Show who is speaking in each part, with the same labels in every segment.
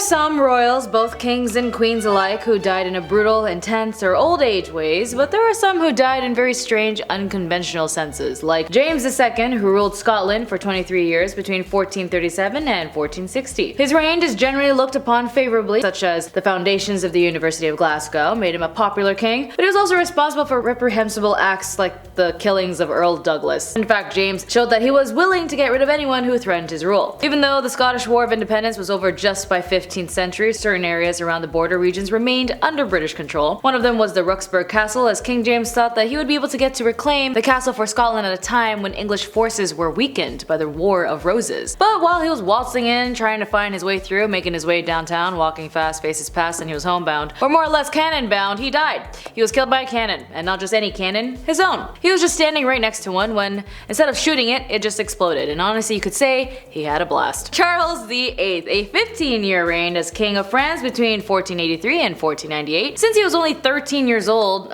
Speaker 1: some royals, both kings and queens alike, who died in a brutal, intense, or old age ways, but there are some who died in very strange, unconventional senses, like James II, who ruled Scotland for 23 years between 1437 and 1460. His reign is generally looked upon favorably, such as the foundations of the University of Glasgow made him a popular king, but he was also responsible for reprehensible acts like the killings of Earl Douglas. In fact, James showed that he was willing to get rid of anyone who threatened his rule. Even though the Scottish War of Independence was over just by 15th century, certain areas around the border regions remained under British control. One of them was the Roxburgh Castle, as King James thought that he would be able to get to reclaim the castle for Scotland at a time when English forces were weakened by the War of Roses. But while he was waltzing in, trying to find his way through, making his way downtown, walking fast, faces past, and he was homebound, or more or less cannon bound, he died. He was killed by a cannon, and not just any cannon, his own. He was just standing right next to one when, instead of shooting it, it just exploded, and honestly you could say he had a blast. Charles VIII, a 15-year reign as King of France between 1483 and 1498. Since he was only 13 years old,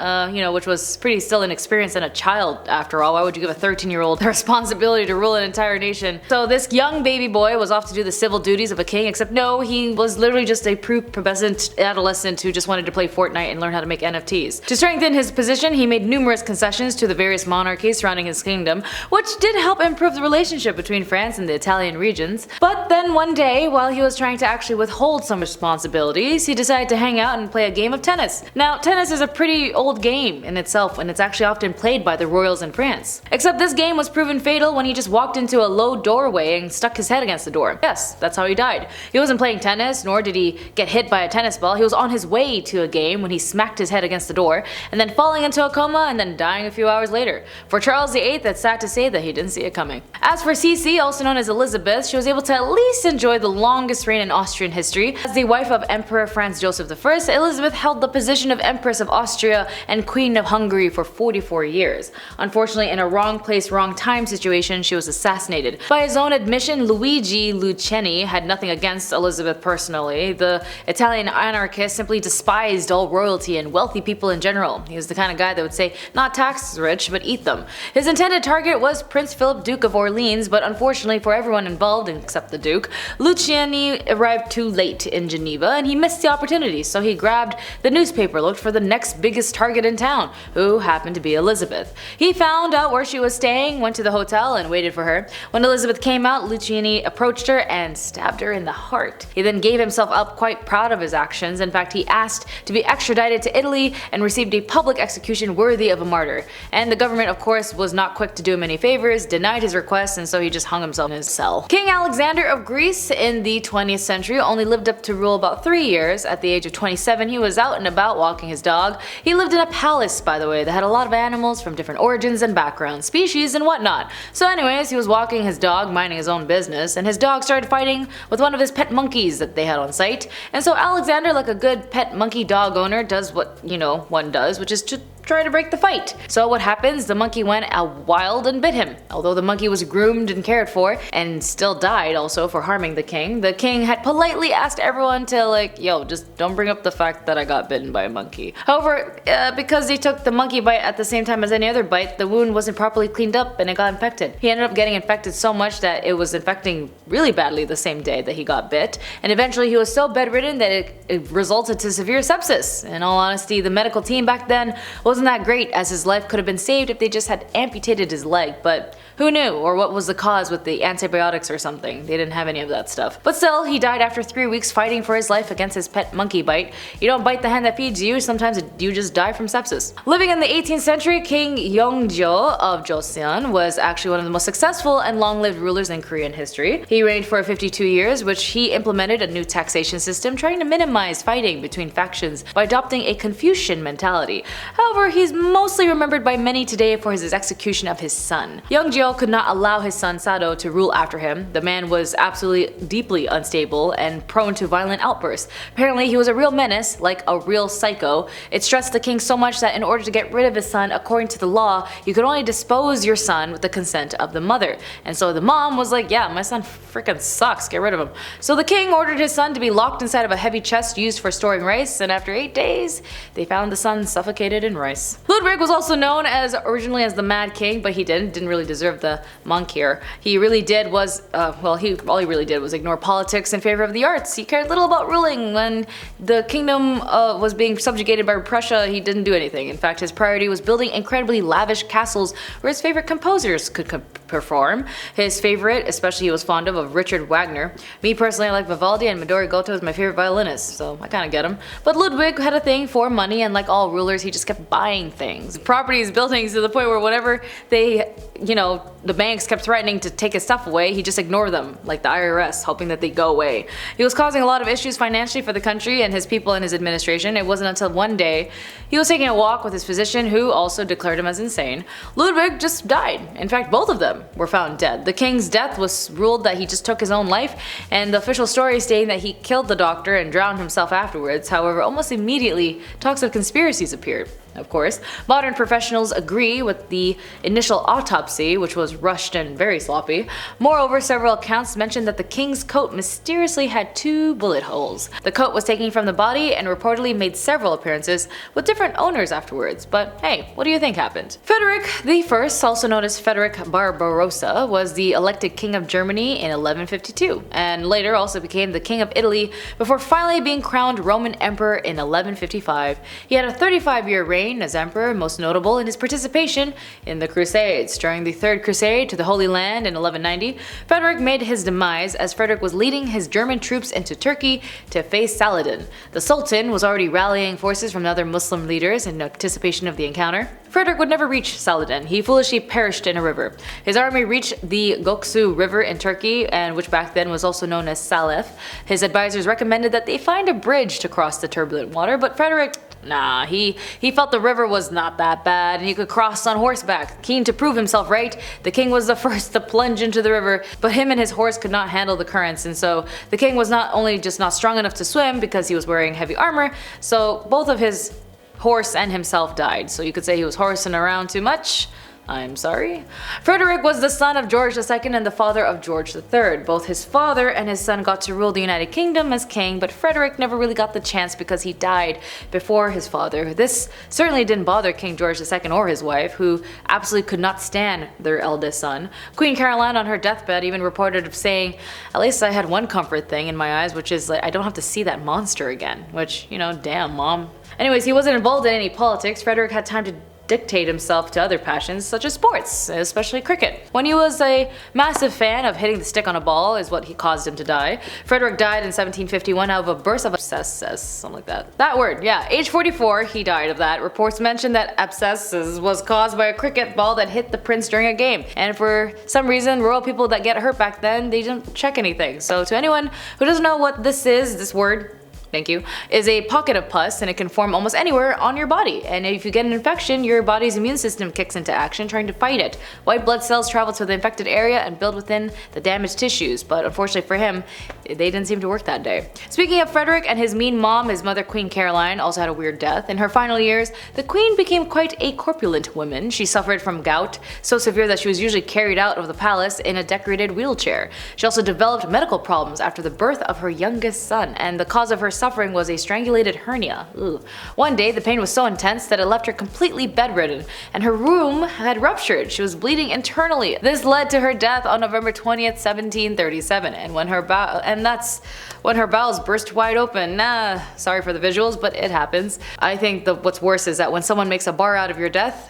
Speaker 1: which was pretty still inexperienced and a child after all, why would you give a 13-year-old the responsibility to rule an entire nation? So this young baby boy was off to do the civil duties of a king, except no, he was literally just a prepubescent adolescent who just wanted to play Fortnite and learn how to make NFTs. To strengthen his position, he made numerous concessions to the various monarchies surrounding his kingdom, which did help improve the relationship between France and the Italian regions. But then one day, while he was trying to actually withhold some responsibilities, he decided to hang out and play a game of tennis. Now, tennis is a pretty old game in itself, and it's actually often played by the royals in France. Except this game was proven fatal when he just walked into a low doorway and stuck his head against the door. Yes, that's how he died. He wasn't playing tennis, nor did he get hit by a tennis ball. He was on his way to a game when he smacked his head against the door, and then falling into a coma and then dying a few hours later. For Charles VIII, it's sad to say that he didn't see it coming. As for Sisi, also known as Elisabeth, she was able to at least enjoy the longest reign in Austrian history. As the wife of Emperor Franz Joseph I, Elisabeth held the position of Empress of Austria and Queen of Hungary for 44 years. Unfortunately, in a wrong place, wrong time situation, she was assassinated. By his own admission, Luigi Lucchini had nothing against Elisabeth personally. The Italian anarchist simply despised all royalty and wealthy people in general. He was the kind of guy that would say, not tax rich, but eat them. His intended target was Prince Philip, Duke of Orleans, but unfortunately for everyone involved, except the Duke, Lucchini arrived too late in Geneva and he missed the opportunity, so he grabbed the newspaper, looked for the next biggest target in town, who happened to be Elisabeth. He found out where she was staying, went to the hotel, and waited for her. When Elisabeth came out, Lucchini approached her and stabbed her in the heart. He then gave himself up, quite proud of his actions. In fact, he asked to be extradited to Italy and received a public execution worthy of a martyr. And the government, of course, was not quick to do him any favors, denied his request, and so he just hung himself in his cell. King Alexander of Greece in the 20th century only lived up to rule about 3 years. At the age of 27, he was out and about walking his dog. He lived in a palace, by the way, that had a lot of animals from different origins and backgrounds, species, and whatnot. So anyways, he was walking his dog, minding his own business, and his dog started fighting with one of his pet monkeys that they had on site. And so Alexander, like a good pet monkey dog owner, does what, one does, which is to try to break the fight. So what happens? The monkey went out wild and bit him. Although the monkey was groomed and cared for, and still died also for harming the king had politely asked everyone to just don't bring up the fact that I got bitten by a monkey. However, because he took the monkey bite at the same time as any other bite, the wound wasn't properly cleaned up and it got infected. He ended up getting infected so much that it was infecting really badly the same day that he got bit, and eventually he was so bedridden that it resulted to severe sepsis. In all honesty, the medical team back then wasn't that great, as his life could have been saved if they just had amputated his leg, but who knew, or what was the cause with the antibiotics or something? They didn't have any of that stuff. But still, he died after 3 weeks fighting for his life against his pet monkey bite. You don't bite the hand that feeds you, sometimes you just die from sepsis. Living in the 18th century, King Yeongjo of Joseon was actually one of the most successful and long-lived rulers in Korean history. He reigned for 52 years, which he implemented a new taxation system trying to minimize fighting between factions by adopting a Confucian mentality. However, he's mostly remembered by many today for his execution of his son. Yeongjo could not allow his son Sado to rule after him. The man was absolutely deeply unstable and prone to violent outbursts. Apparently he was a real menace, like a real psycho. It stressed the king so much that in order to get rid of his son, according to the law, you could only dispose your son with the consent of the mother. And so the mom was like, yeah, my son freaking sucks, get rid of him. So the king ordered his son to be locked inside of a heavy chest used for storing rice, and after 8 days, they found the son suffocated in rice. Ludwig was also known as originally as the Mad King, but he didn't really deserve of the monk here. He really did was, all he really did was ignore politics in favor of the arts. He cared little about ruling. When the kingdom was being subjugated by Prussia, he didn't do anything. In fact, his priority was building incredibly lavish castles where his favorite composers could perform. His favorite, especially he was fond of Richard Wagner. Me personally, I like Vivaldi, and Midori Goto is my favorite violinist, so I kinda get him. But Ludwig had a thing for money, and like all rulers, he just kept buying things. Properties, buildings, to the point where whenever they, the banks kept threatening to take his stuff away, he just ignored them, like the IRS, hoping that they'd go away. He was causing a lot of issues financially for the country and his people and his administration. It wasn't until one day he was taking a walk with his physician, who also declared him as insane. Ludwig just died. In fact, both of them were found dead. The king's death was ruled that he just took his own life, and the official story stating that he killed the doctor and drowned himself afterwards. However, almost immediately, talks of conspiracies appeared. Of course, modern professionals agree with the initial autopsy, which was rushed and very sloppy. Moreover, several accounts mention that the king's coat mysteriously had 2 bullet holes. The coat was taken from the body and reportedly made several appearances with different owners afterwards. But hey, what do you think happened? Frederick I, also known as Frederick Barborossa, was the elected king of Germany in 1152, and later also became the king of Italy before finally being crowned Roman emperor in 1155. He had a 35-year reign as emperor, most notable in his participation in the Crusades. During the Third Crusade to the Holy Land in 1190, Frederick made his demise as Frederick was leading his German troops into Turkey to face Saladin. The Sultan was already rallying forces from other Muslim leaders in anticipation of the encounter. Frederick would never reach Saladin. He foolishly perished in a river. His army reached the Göksu River in Turkey, and which back then was also known as Salef. His advisors recommended that they find a bridge to cross the turbulent water, but Frederick, nah, he felt the river was not that bad and he could cross on horseback. Keen to prove himself right, the king was the first to plunge into the river, but him and his horse could not handle the currents, and so the king was not only just not strong enough to swim because he was wearing heavy armor, so both of his horse and himself died. So you could say he was horsing around too much. I'm sorry. Frederick was the son of George II and the father of George III. Both his father and his son got to rule the United Kingdom as king, but Frederick never really got the chance because he died before his father. This certainly didn't bother King George II or his wife, who absolutely could not stand their eldest son. Queen Caroline on her deathbed even reported of saying, "At least I had one comfort thing in my eyes, which is like I don't have to see that monster again." Which, damn, mom. Anyways, he wasn't involved in any politics. Frederick had time to dictate himself to other passions such as sports, especially cricket. When he was a massive fan of hitting the stick on a ball is what he caused him to die. Frederick died in 1751 out of a burst of abscesses, something like that. That word, yeah. Age 44, he died of that. Reports mention that abscesses was caused by a cricket ball that hit the prince during a game. And for some reason, royal people that get hurt back then, they didn't check anything. So to anyone who doesn't know what this is, this word, thank you, is a pocket of pus, and it can form almost anywhere on your body. And if you get an infection, your body's immune system kicks into action trying to fight it. White blood cells travel to the infected area and build within the damaged tissues, but unfortunately for him, they didn't seem to work that day. Speaking of Frederick and his mean mom, his mother Queen Caroline also had a weird death. In her final years, the queen became quite a corpulent woman. She suffered from gout, so severe that she was usually carried out of the palace in a decorated wheelchair. She also developed medical problems after the birth of her youngest son, and the cause of her suffering was a strangulated hernia. Ugh. One day, the pain was so intense that it left her completely bedridden, and her womb had ruptured. She was bleeding internally. This led to her death on November 20th, 1737, and that's when her bowels burst wide open. Nah, sorry for the visuals, but it happens. I think what's worse is that when someone makes a bar out of your death,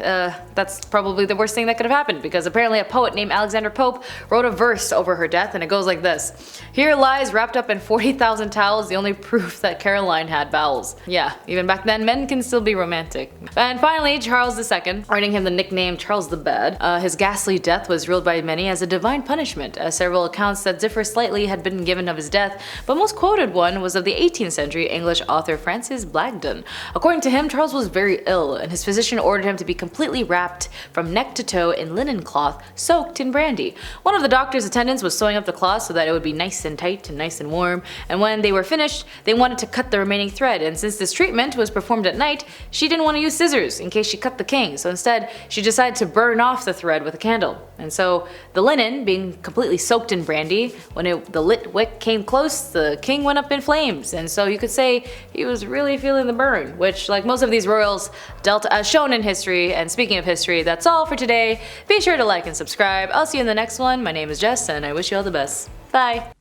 Speaker 1: that's probably the worst thing that could have happened, because apparently a poet named Alexander Pope wrote a verse over her death, and it goes like this: "Here lies wrapped up in 40,000 towels, the only proof that Caroline had bowels." Yeah, even back then, men can still be romantic. And finally, Charles II, earning him the nickname Charles the Bad. His ghastly death was ruled by many as a divine punishment, as several accounts that differ slightly had been given of his death, but most quoted one was of the 18th century English author Francis Blagden. According to him, Charles was very ill, and his physician ordered him to be completely wrapped from neck to toe in linen cloth soaked in brandy. One of the doctor's attendants was sewing up the cloth so that it would be nice and tight and nice and warm, and when they were finished, they wanted wanted to cut the remaining thread, and since this treatment was performed at night, she didn't want to use scissors in case she cut the king, so instead she decided to burn off the thread with a candle. And so the linen, being completely soaked in brandy, when the lit wick came close, the king went up in flames, and so you could say he was really feeling the burn, which, like most of these royals, dealt as shown in history. And speaking of history, that's all for today. Be sure to like and subscribe. I'll see you in the next one. My name is Jess, and I wish you all the best. Bye!